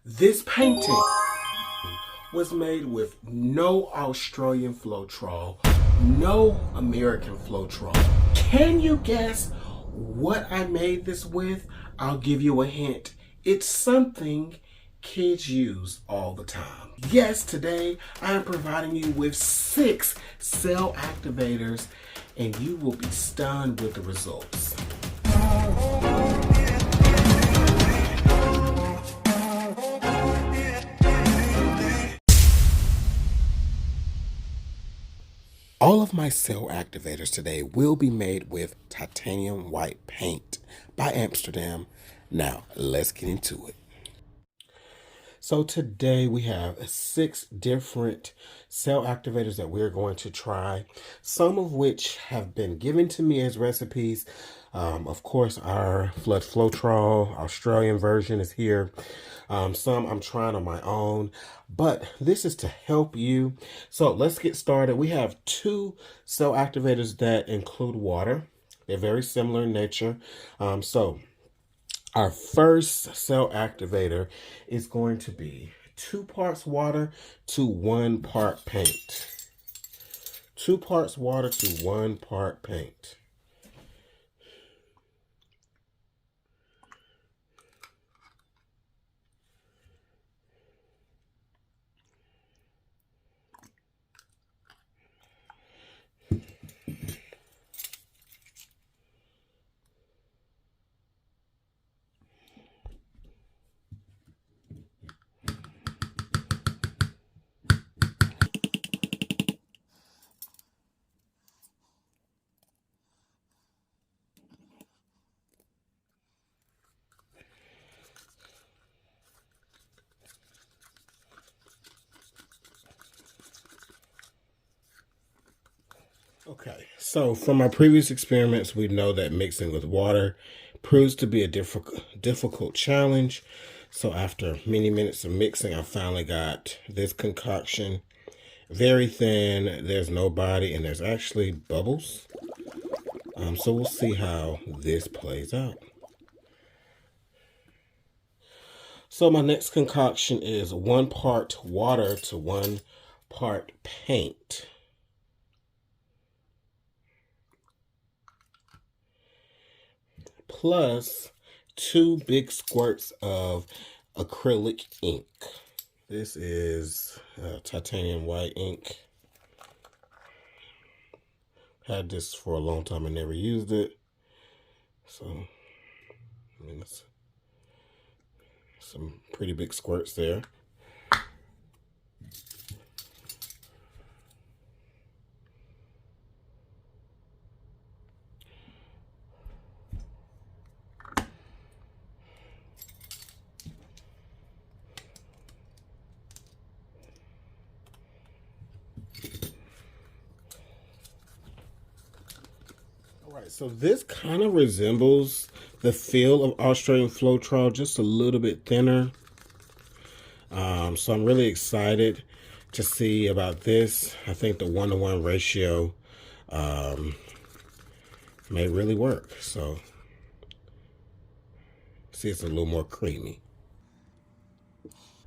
This painting was made with no Australian Floetrol, no American Floetrol. Can you guess what I made this with? I'll give you a hint. It's something kids use all the time. Yes, today I am providing you with 6 cell activators, and you will be stunned with the results. All of my cell activators today will be made with titanium white paint by Amsterdam. Now, let's get into it. So today we have 6 different cell activators that we're going to try, some of which have been given to me as recipes. Of course, our Floetrol Australian version is here. Some I'm trying on my own, but this is to help you. So let's get started. We have 2 cell activators that include water. They're very similar in nature. Our first cell activator is going to be 2 parts water to 1 part paint. 2 parts water to 1 part paint. Okay, so from our previous experiments, we know that mixing with water proves to be a difficult challenge. So after many minutes of mixing, I finally got this concoction. Very thin, there's no body, and there's actually bubbles. So we'll see how this plays out. So my next concoction is 1 part water to 1 part paint. Plus 2 big squirts of acrylic ink. This is titanium white ink. Had this for a long time and never used it. So, I mean, it's some pretty big squirts there. Alright, so this kind of resembles the feel of Australian Floetrol, just a little bit thinner. So I'm really excited to see about this. I think the 1-to-1 ratio may really work. So see, it's a little more creamy.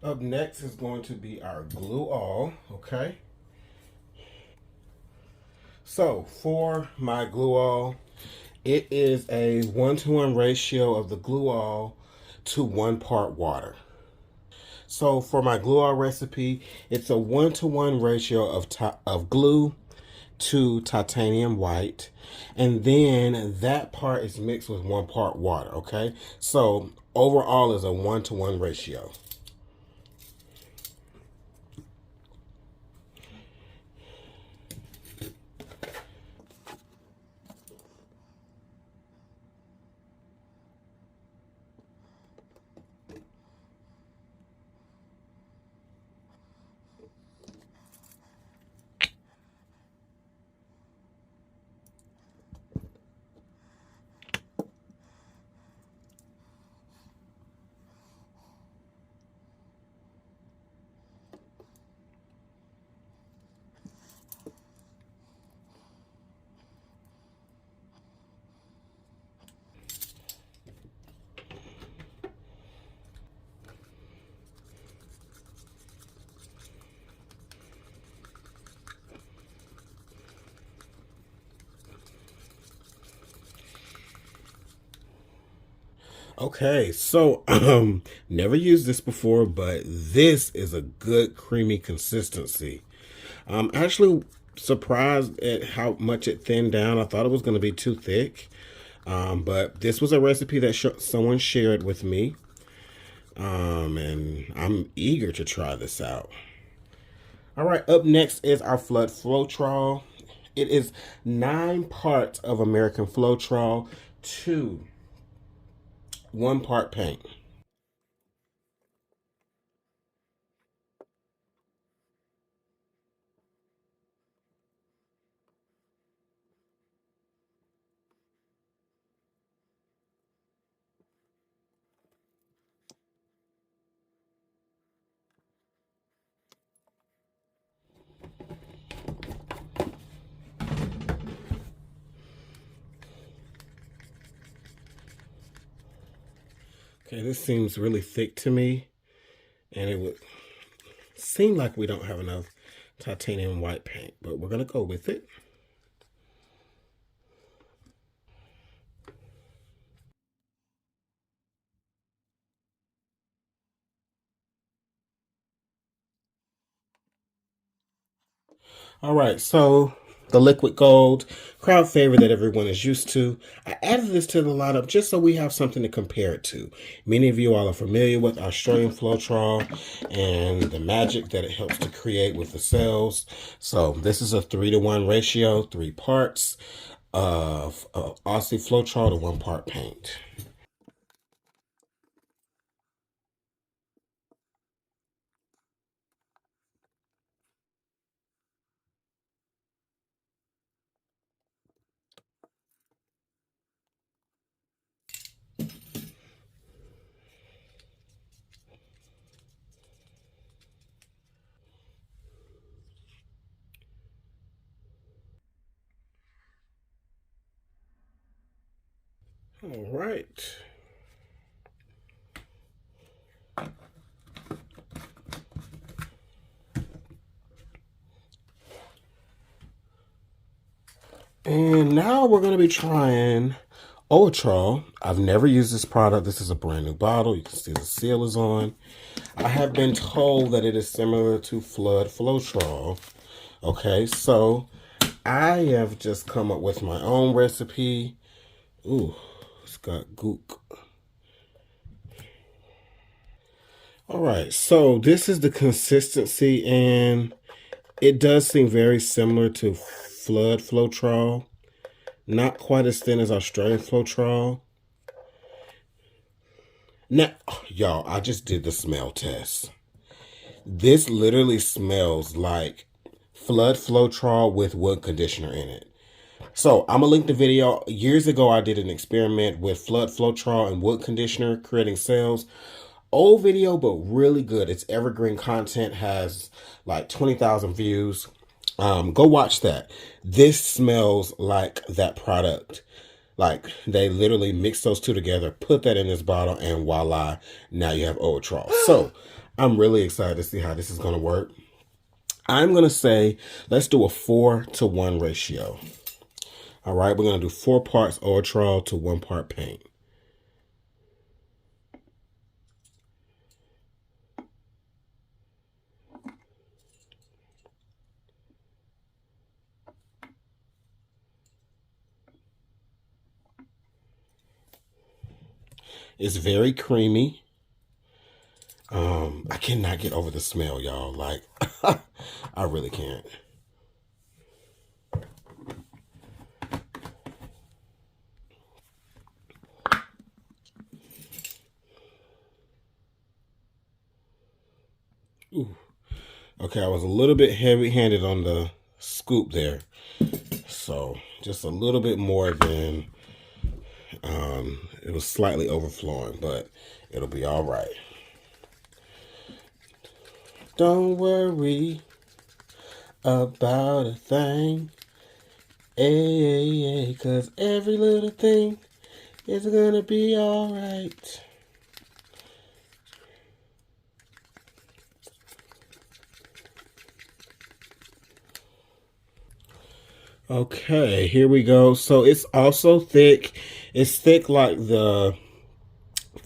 Up next is going to be our glue all, okay? So for my glue all, it is a 1-to-1 ratio of the glue all to 1 part water. So for my glue all recipe, it's a 1-to-1 ratio of glue to titanium white, and then that part is mixed with 1 part water, okay? So overall is a 1-to-1 ratio. Okay, so never used this before, but this is a good creamy consistency. I'm actually surprised at how much it thinned down. I thought it was going to be too thick, but this was a recipe that someone shared with me, and I'm eager to try this out. All right, up next is our Floetrol. It is 9 parts of American Floetrol to 1 part paint. Okay, this seems really thick to me, and it would seem like we don't have enough titanium white paint, but we're going to go with it. All right, so the liquid gold, crowd favorite that everyone is used to. I added this to the lineup just so we have something to compare it to. Many of you all are familiar with Australian Floetrol and the magic that it helps to create with the cells. So this is a 3-to-1 ratio, 3 parts of Aussie Floetrol to 1 part paint. All right. And now we're going to be trying Floetrol. I've never used this product. This is a brand new bottle. You can see the seal is on. I have been told that it is similar to Floetrol. Okay, so I have just come up with my own recipe. Ooh, it's got gook. All right, so this is the consistency, and it does seem very similar to Floetrol. Not quite as thin as Australian Floetrol. Now, y'all, I just did the smell test. This literally smells like Floetrol with wood conditioner in it. So I'm gonna link the video. Years ago, I did an experiment with Floetrol and wood conditioner creating cells. Old video, but really good. It's evergreen content, has like 20,000 views. Go watch that. This smells like that product. Like they literally mix those two together, put that in this bottle, and voila, now you have Floetrol. So I'm really excited to see how this is going to work. I'm going to say let's do a 4-to-1 ratio. All right, we're going to do 4 parts Floetrol to 1 part paint. It's very creamy. I cannot get over the smell, y'all. Like, I really can't. Ooh. Okay, I was a little bit heavy-handed on the scoop there. So, just a little bit more than, it was slightly overflowing, but it'll be all right. Don't worry about a thing. Hey, 'cause every little thing is gonna be all right. Okay, here we go. So it's also thick. It's thick like the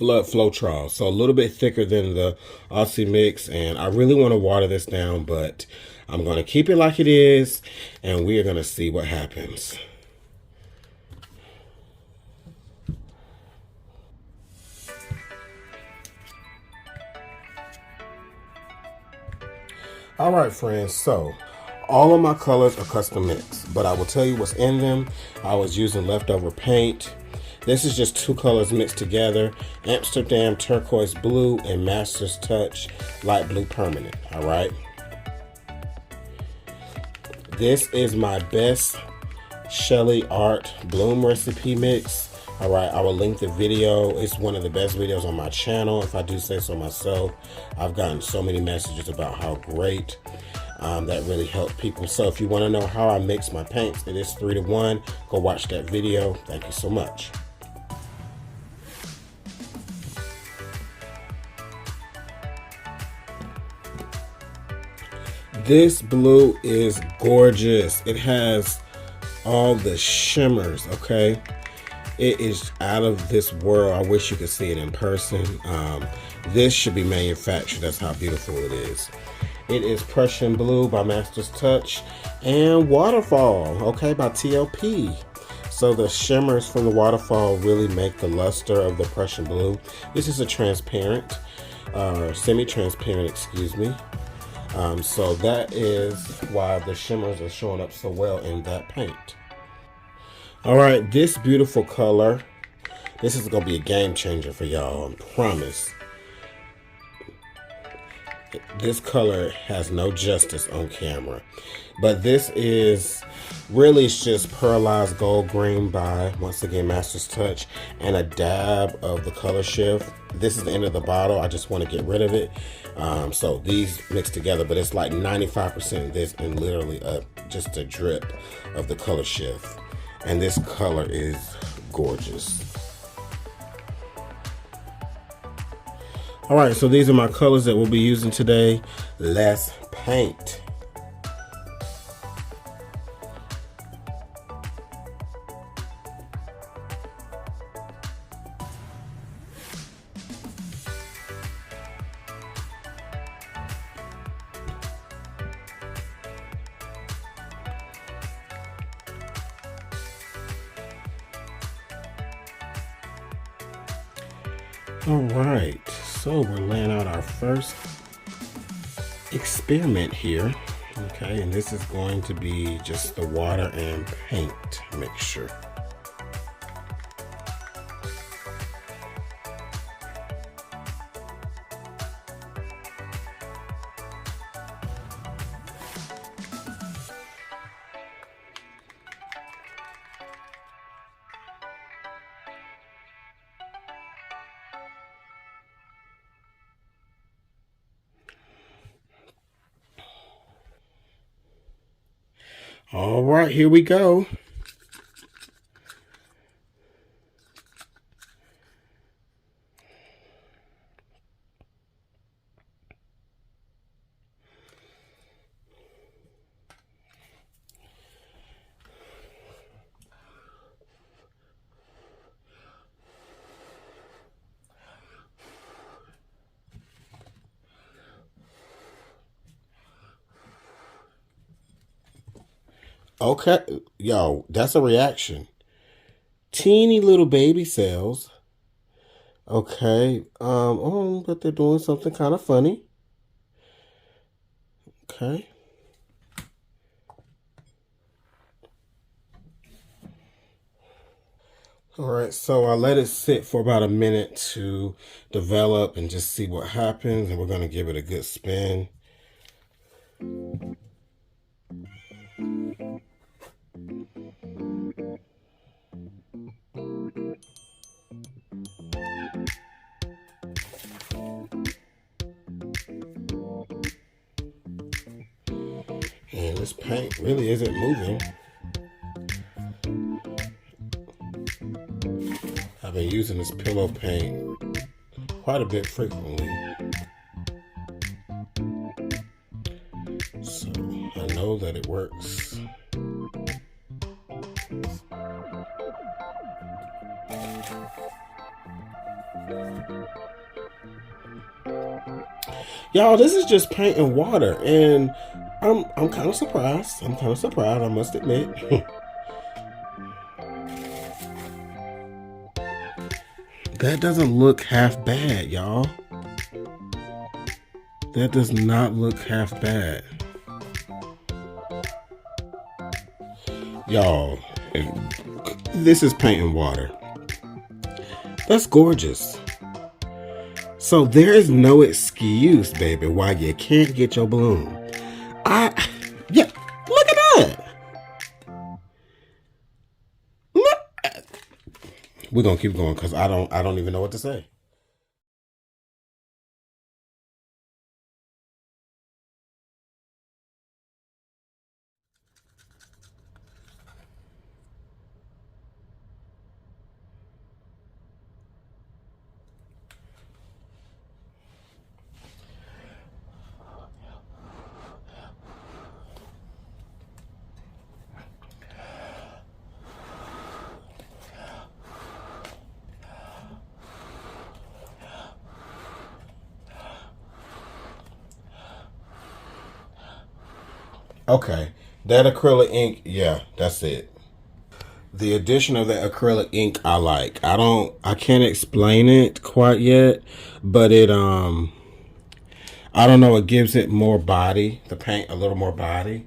Floetrol. So a little bit thicker than the Aussie mix, and I really want to water this down, but I'm going to keep it like it is, and we are going to see what happens. All right, friends, so all of my colors are custom mixed, but I will tell you what's in them. I was using leftover paint. This is just two colors mixed together: Amsterdam turquoise blue and Master's Touch light blue permanent. All right. This is my best Shelly Art Bloom recipe mix. All right, I will link the video. It's one of the best videos on my channel, if I do say so myself. I've gotten so many messages about how great that really helped people. So if you want to know how I mix my paints, it is 3-to-1. Go watch that video. Thank you so much. This blue is gorgeous. It has all the shimmers, okay? It is out of this world. I wish you could see it in person. This should be manufactured. That's how beautiful it is. It is Prussian Blue by Master's Touch and Waterfall, okay, by TLP. So the shimmers from the Waterfall really make the luster of the Prussian Blue. This is a transparent, semi-transparent, excuse me. So that is why the shimmers are showing up so well in that paint. All right, this beautiful color, this is going to be a game changer for y'all, I promise. This color has no justice on camera, but this is really, it's just pearlized gold green by, once again, Master's Touch, and a dab of the color shift. This is the end of the bottle. I just want to get rid of it. So these mixed together, but it's like 95% of this and literally just a drip of the color shift. And this color is gorgeous. All right, so these are my colors that we'll be using today. Let's paint. All right, so we're laying out our first experiment here, okay, and this is going to be just the water and paint mixture. All right, here we go. Okay, yo, that's a reaction. Teeny little baby cells. Okay, oh, but they're doing something kind of funny. Okay. All right, so I let it sit for about a minute to develop and just see what happens, and we're going to give it a good spin. And this paint really isn't moving. I've been using this pillow paint quite a bit frequently. So I know that it works. Y'all, this is just paint and water, and I'm kind of surprised. I must admit. That doesn't look half bad, y'all. That does not look half bad. Y'all, this is paint and water. That's gorgeous. So there is no excuse, baby, why you can't get your bloom. Yeah, look at that. Look. We're gonna keep going because I don't even know what to say. Okay, that acrylic ink, yeah, that's it. The addition of that acrylic ink I like. I can't explain it quite yet, but I don't know, it gives it more body, the paint a little more body.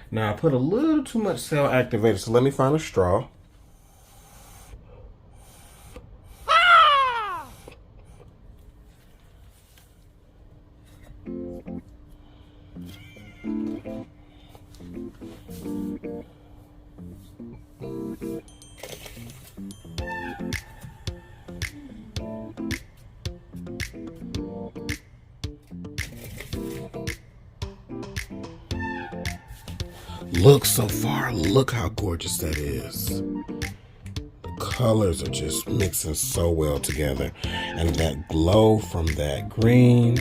Now I put a little too much cell activator, so let me find a straw. Look so far, look how gorgeous that is. The colors are just mixing so well together. And that glow from that green.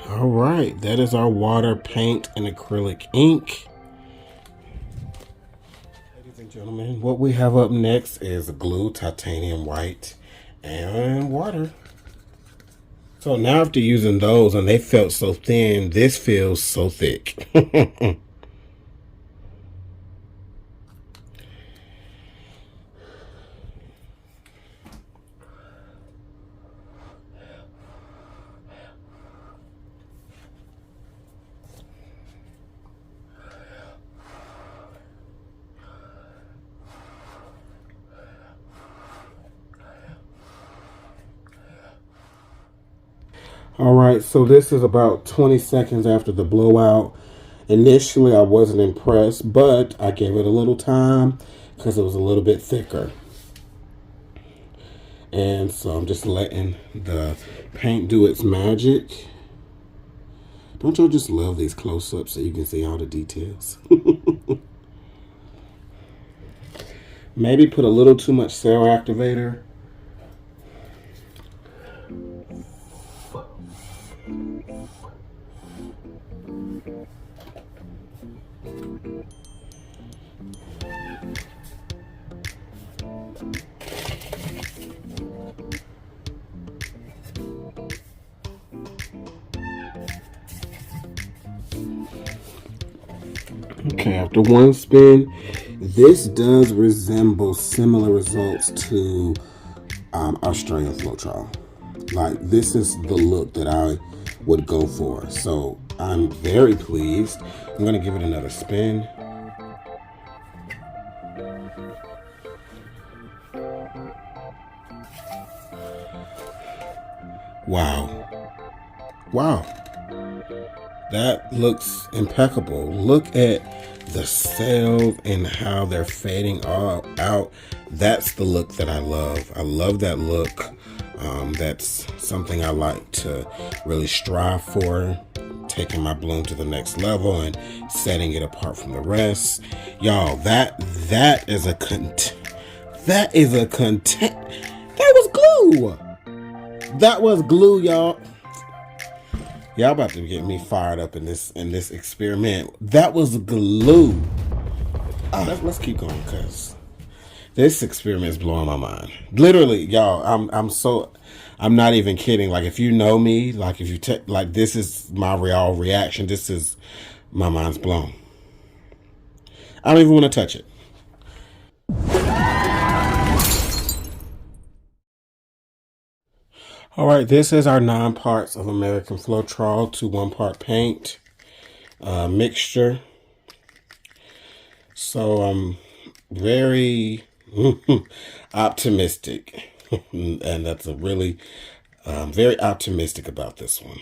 All right, that is our water, paint, and acrylic ink. Ladies and gentlemen, what we have up next is glue, titanium white, and water. So now after using those and they felt so thin, this feels so thick. All right, so this is about 20 seconds after the blowout. Initially, I wasn't impressed, but I gave it a little time because it was a little bit thicker. And so I'm just letting the paint do its magic. Don't y'all just love these close-ups so you can see all the details? Maybe put a little too much cell activator. Okay, after one spin, this does resemble similar results to Australian Floetrol. Like, this is the look that I would go for. So I'm very pleased. I'm going to give it another spin. Wow. Wow. That looks impeccable. Look at the cells and how they're fading all out. That's the look that I love. I love that look. That's something I like to really strive for, taking my bloom to the next level and setting it apart from the rest. Y'all, that is a That was glue. That was glue, y'all. Y'all about to get me fired up in this experiment. That was glue. Let's keep going, cause this experiment is blowing my mind. Literally, y'all. I'm not even kidding. Like, if you know me, like, if you like, this is my real reaction. This is, my mind's blown. I don't even want to touch it. All right, this is our 9 parts of American Floetrol to 1 part paint mixture. So I'm very optimistic, and that's a really very optimistic about this one.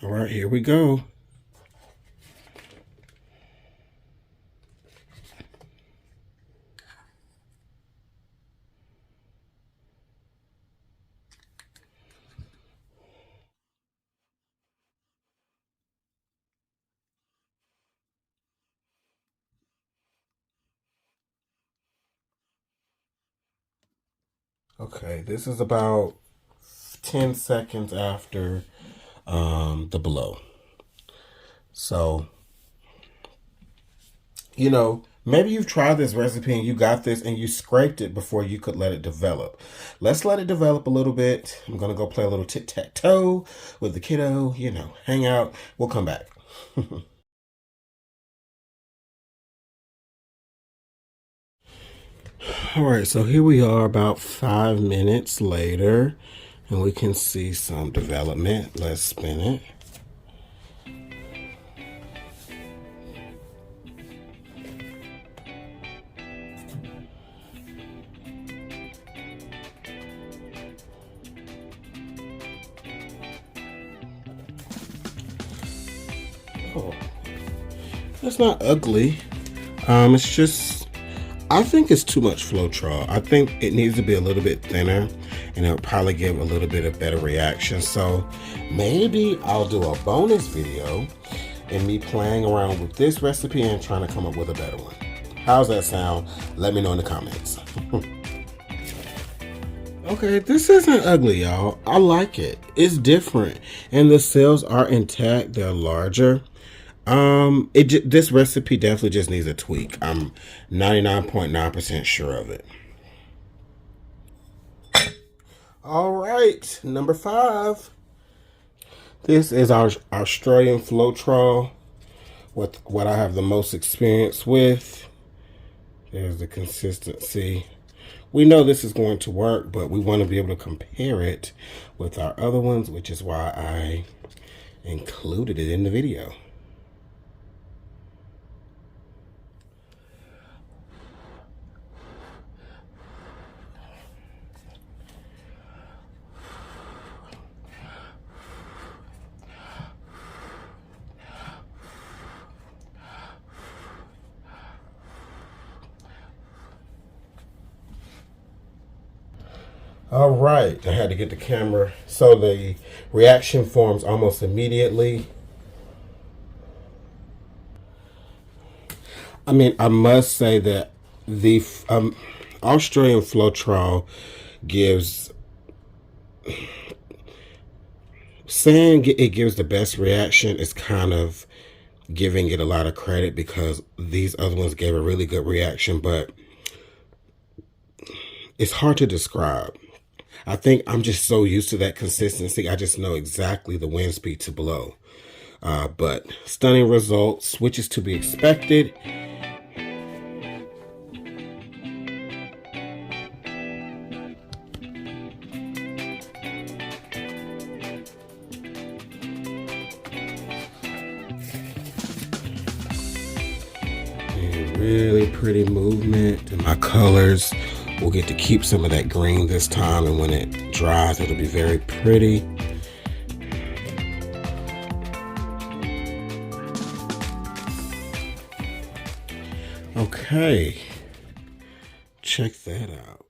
All right, here we go. Okay, this is about 10 seconds after the blow. So, you know, maybe you've tried this recipe and you got this and you scraped it before you could let it develop. Let's let it develop a little bit. I'm going to go play a little tic-tac-toe with the kiddo, you know, hang out. We'll come back. All right, so here we are about 5 minutes later, and we can see some development. Let's spin it. Oh, that's not ugly. It's just, I think it's too much Floetrol. I think it needs to be a little bit thinner, and it'll probably give a little bit of better reaction. So maybe I'll do a bonus video and me playing around with this recipe and trying to come up with a better one. How's that sound? Let me know in the comments. Okay, this isn't ugly, y'all. I like it. It's different, and the cells are intact. They're larger. This recipe definitely just needs a tweak. I'm 99.9% sure of it. All right, number 5. This is our Australian Floetrol, with what I have the most experience with. There's the consistency. We know this is going to work, but we want to be able to compare it with our other ones, which is why I included it in the video. All right, I had to get the camera. So the reaction forms almost immediately. I mean, I must say that the Australian Floetrol gives, saying it gives the best reaction is kind of giving it a lot of credit, because these other ones gave a really good reaction, but it's hard to describe. I think I'm just so used to that consistency. I just know exactly the wind speed to blow. But stunning results, which is to be expected. And really pretty movement. And my colors, we'll get to keep some of that green this time, and when it dries, it'll be very pretty. Okay, check that out.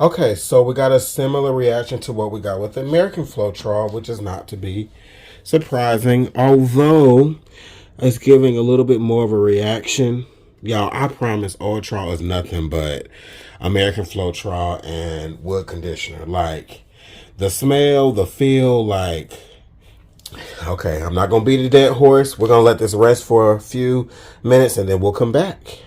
Okay, so we got a similar reaction to what we got with the American Floetrol, which is not to be surprising, although it's giving a little bit more of a reaction. Y'all, I promise Floetrol is nothing but American Floetrol and wood conditioner. Like, the smell, the feel, like, okay, I'm not going to beat a dead horse. We're going to let this rest for a few minutes and then we'll come back.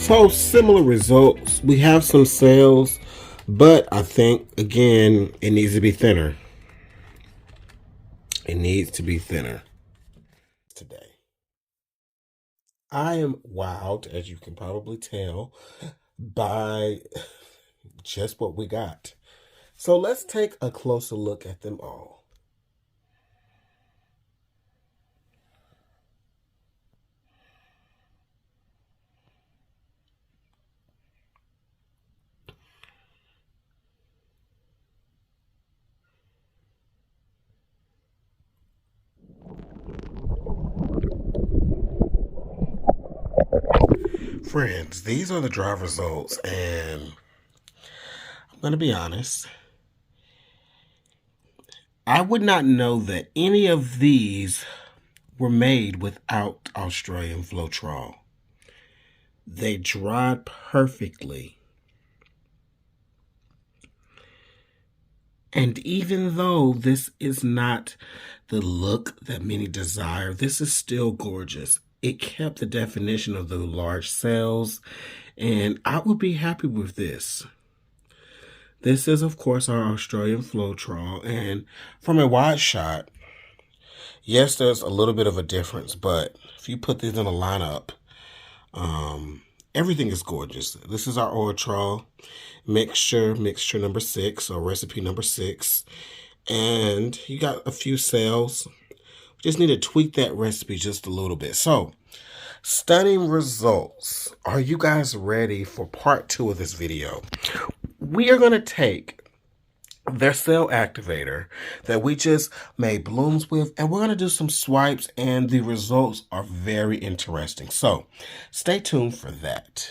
So similar results. We have some sales, but I think, again, it needs to be thinner. It needs to be thinner today. I am wowed, as you can probably tell, by just what we got. So let's take a closer look at them all. Friends, these are the dry results, and I'm going to be honest. I would not know that any of these were made without Australian Floetrol. They dried perfectly. And even though this is not the look that many desire, this is still gorgeous. It kept the definition of the large cells, and I would be happy with this. This is, of course, our Australian Floetrol, and from a wide shot, yes, there's a little bit of a difference, but if you put these in a lineup, everything is gorgeous. This is our Floetrol mixture number 6, or recipe number 6, and you got a few cells. We just need to tweak that recipe just a little bit. So, stunning results. Are you guys ready for part 2 of this video? We are going to take their cell activator that we just made blooms with, and we're going to do some swipes, and the results are very interesting. So, stay tuned for that.